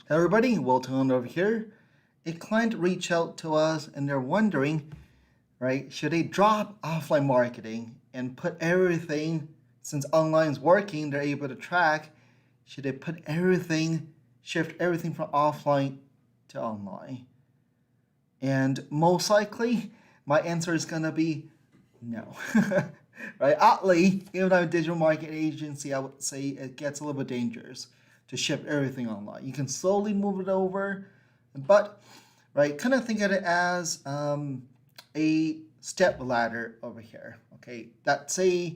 Hey everybody, Wilton over here. A client reached out to us and they're wondering, right, should they drop offline marketing and put everything, since online's working, they're able to track, should they put everything, shift everything from offline to online? And most likely, my answer is gonna be no. Right? Oddly, even though I'm a digital marketing agency, I would say it gets a little bit dangerous to ship everything online. You can slowly move it over, but right, kind of think of it as a step ladder over here. Okay, that say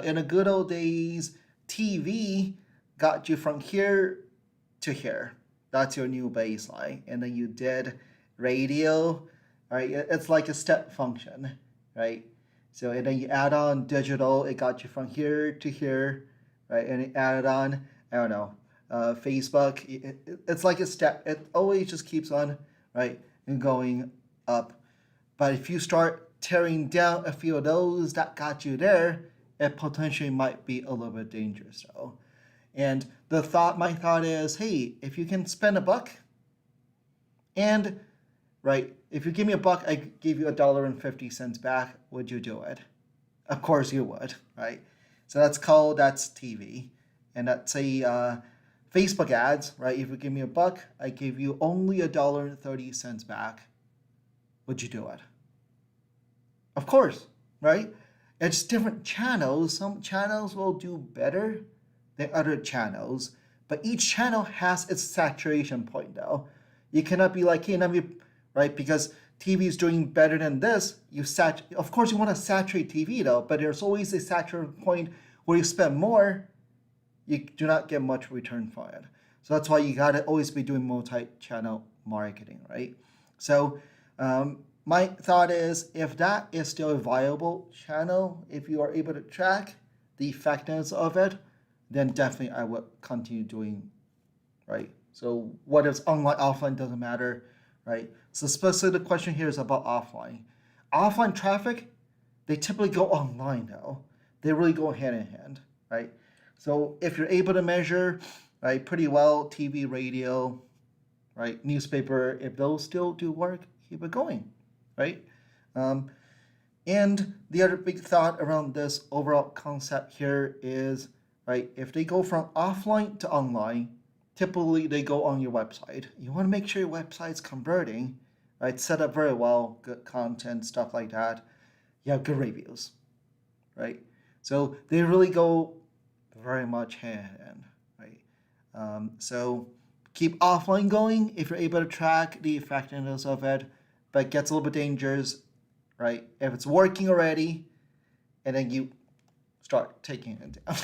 in the good old days, TV got you from here to here. That's your new baseline, and then you did radio. Right, it's like a step function, right? So and then you add on digital, it got you from here to here, right? And it added on, I don't know, Facebook. It's like a step. It always just keeps on, right, and going up. But if you start tearing down a few of those that got you there, it potentially might be a little bit dangerous. So, and my thought is, hey, if you can spend $1, and right, if you give me $1, I give you $1.50 back. Would you do it? Of course you would, right? So that's TV, and that's a Facebook ads, right? If you give me $1, I give you only $1.30 back. Would you do it? Of course, right? It's different channels. Some channels will do better than other channels, but each channel has its saturation point, though. You cannot be like, hey, let me, right? Because TV is doing better than this. Of course, you want to saturate TV, though, but there's always a saturation point where you spend more, you do not get much return for it. So that's why you gotta always be doing multi-channel marketing, right? So my thought is, if that is still a viable channel, if you are able to track the effectiveness of it, then definitely I would continue doing, right? So whether it's online, offline, doesn't matter, right? So specifically the question here is about offline. Offline traffic, they typically go online though. They really go hand in hand, right? So if you're able to measure, right, pretty well, TV, radio, right, newspaper, if those still do work, keep it going, right? And the other big thought around this overall concept here is, right, if they go from offline to online, typically they go on your website. You want to make sure your website's converting, right? Set up very well, good content, stuff like that. You have good reviews, right? So they really go very much hand in hand, right? So keep offline going if you're able to track the effectiveness of it, but it gets a little bit dangerous, right? If it's working already, and then you start taking it down.